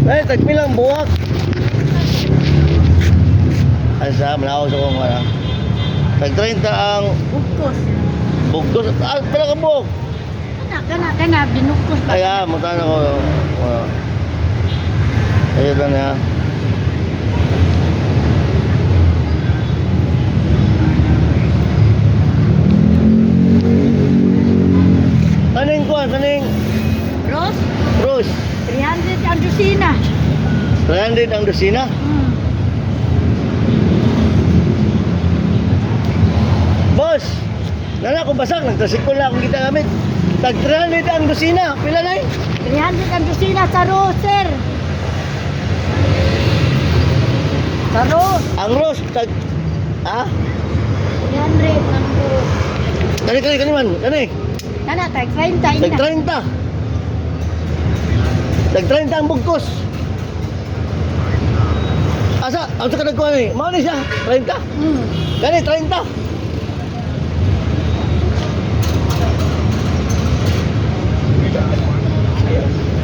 Ay, tagpilang buwak. Asa, manaw sa kong ano. Tag 30 ang Bukos. bugdos. Ah, pala ka buwak. Kana, binukos ba? Ay, mutan ako. Ayun na niya. Kaning kuhan, kaning Rose, Rose. 300 ang dosina. 300 ang dosina. Boss, nana ko basag, nagtrasikol na akong kita gamit. Tag 300 ang dosina. Pila na eh? 300 ang dosina sa Rose, sir. Sa Rose, Ang Rose, tag... Ah? 300 ang Rose. Kani man, kani. Kana, tag 30 Tag ina. 30. Tag 30 ang bugkos. Asa, ang sa kanagkuhan eh. Mao ni siya, 30. Kani, 30.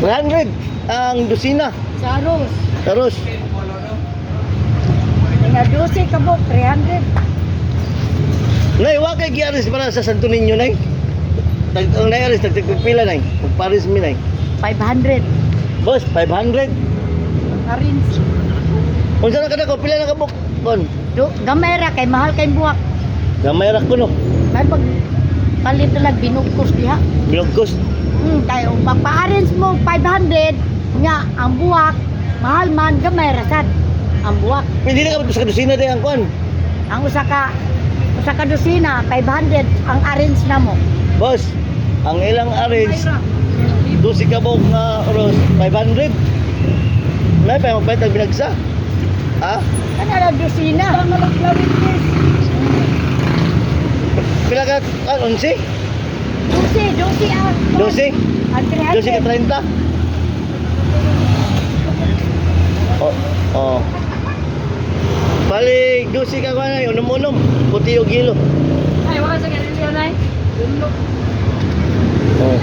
$100 ang dosina. Sa Rose. Terus, Nga 12 ka buk, 300. nay, wa kay giaris para sa Santo Niño, nay. Ang nay aris, tagpila, nay. Magparis mi, nay. 500. Boss, 500. Arins. Kung saan ka na ko, pila na ka book? Kon, Gamay ra kay mahal kay buwak. gamay rak ko, no? May pag palit na binukos diha. Bilogkos. Tayo pagpa-arrange mo 500 nga ang buwak mahal man gamay ra sad ang buwak. Hindi na ka sa dosina day ang kon. Ang usa ka dosina 500 ang arrange na mo. Boss, ang ilang arrange, dosi ka book nga oros, 500. Nay, pa magbayad ang binagsa. Ha? Kana ra dosina. Pila ka, 11? 12 ang 12? ang 12 ka 300. 30? Oh, oh. Balik, 12 ka kanay, unom-unom, puti o gilo. Ay wala sa ganito nay. Oh.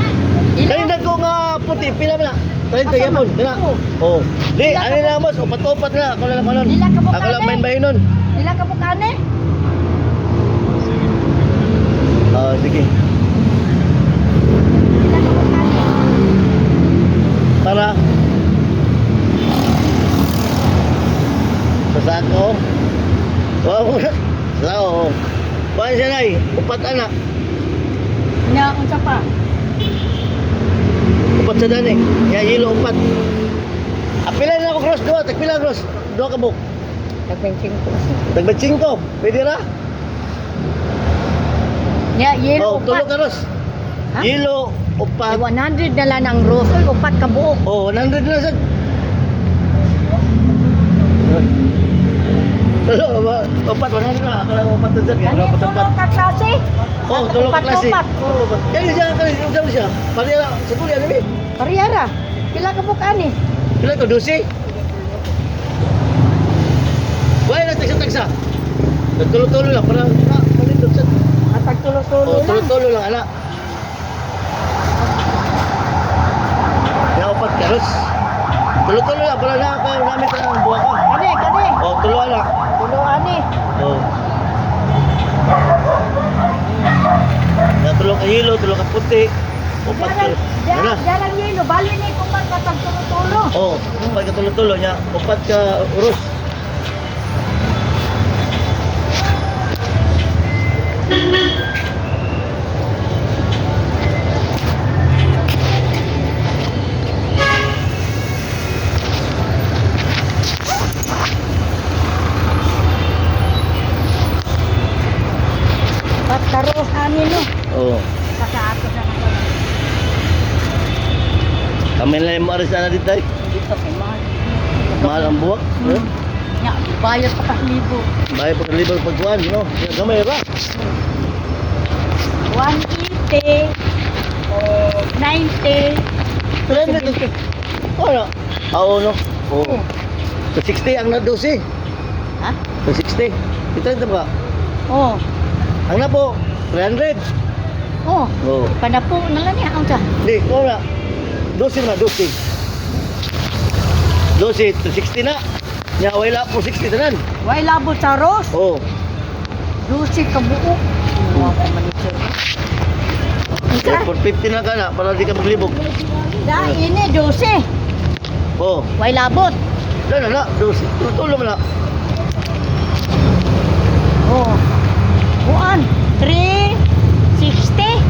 Kanina ko nga puti, pila ba na? 30 yapon, dila. Oh. Di, ano na mas, upat-upat na, ako lang manon. Dila ka Ako lang bukane. main bahinon. Dila ka bukane. Oh, sige. Dila ka bukane. Para sa sako. Wow. Sao. Kuha siya na upat anak. Nya unsa pa? Upat sa dani. Ya yelo upat. Apila na ako cross dua, tagpila cross. Dua ka buk. Tagbenching ko. Tagbatsing ko. Pwede ra? Nya yelo Oh, tulo upat. ka cross. Ha? Yelo Ay, upat. 100 na lang ang rose. Ay, upat ka buok. Oh, 100 na sa. Tulo ba? Upat 100 na. Ako lang upat na dyan. Ano yung tulong ka klase? Oh, tulog ka klase. Upat. Oh, kaya siya, kaya siya. Pariya, sa tuloy, ano eh? Pariyara. Pila ka buok ani? Pila ko, 12? Wala na, tagsa-tagsa. Tulo-tulo lang, para malindot sa... Atag tulo-tulo Oh, lang. tulo-tulo lang, anak. Kaya upat karos. Tulo-tulo lang, para namin ka ng buwa ka. Kani. Oh, tulo anak. Tulo ani. Oh. Na tulo ka hilo, tulo ka puti. Upat ka. Ano? Jarang yelo. Bali ni kupat ka tag tulo-tulo. Oh, upat ka tulo-tulo niya. Upat ka urus. Pagkaros ani no. Oh. Saka ato sa mga. Kami na yung maaris na dito ay. Dito kay mahal. Mahal ang buwak. Eh? Nya, bayad pa ka libo. Bahay pa kalibang pagkuhan, no? Kaya gamay ba? 180 o 90. Tuloy na ito. Ano? Oo, no? Oo. Oh. Sa 60 ang na-12. Ha? Sa 60. Ito ito ba? Oh. Ang na po, 300. Oh. Oo. Panapo na lang niya ang sa. Hindi, ito na. 12 na, 12. 12, 260 na. Nya wala po 60 tanan. Way labot sa Ros. Oh. 12 ka buo. Wow, manager. Isa. For 50 na ka na para di ka maglibog. Da ini 12. Oh. Way labot. Na, 12. Tulo mo na. Oh. Buan 360.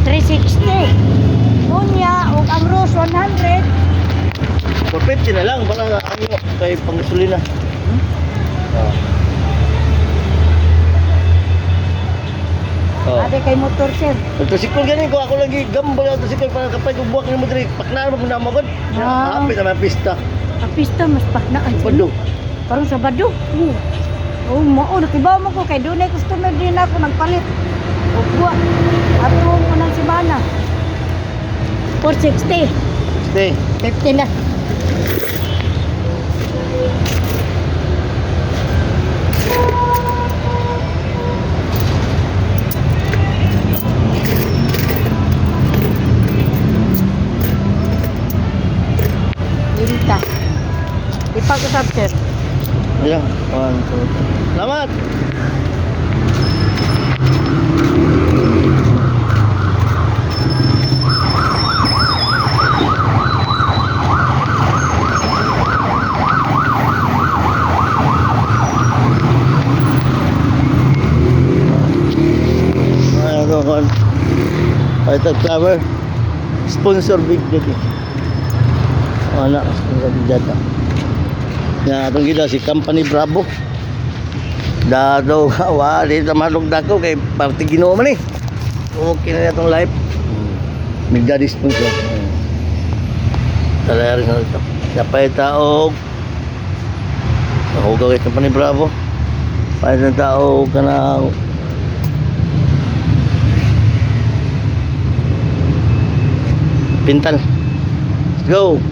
360. Unya ug ang Ros 100. For 50 na lang para ano kay panggasolina. Oh. Oh. Ade kay motor sir. Tricycle ganin ko ako lagi gambol ang tricycle para kapay ko buwak ni mo diri pakna mo na mo gud. Ah. Apit na pista. Ang pista mas paknaan. Pado. Parang Sabado. Oh, mao nakibaw mo ko kay dunay customer din ako nagpalit. O buwa. Atong unang semana. 460. Stay. 50 na. Pinta. Ipag-usap sir. Ayan. 1, 2. Salamat. Ito kan. Ito flower. Sponsor big dito. Anak sponsor big data. Nga atong gida si Company Bravo. Dato wa di ta malog dako kay party Ginoo man eh. Okay na itong live. Migda sponsor. Talayar na ito. Napay taog. Ako gawin Company Bravo. Pay na taog kanang Pintal. Let's go.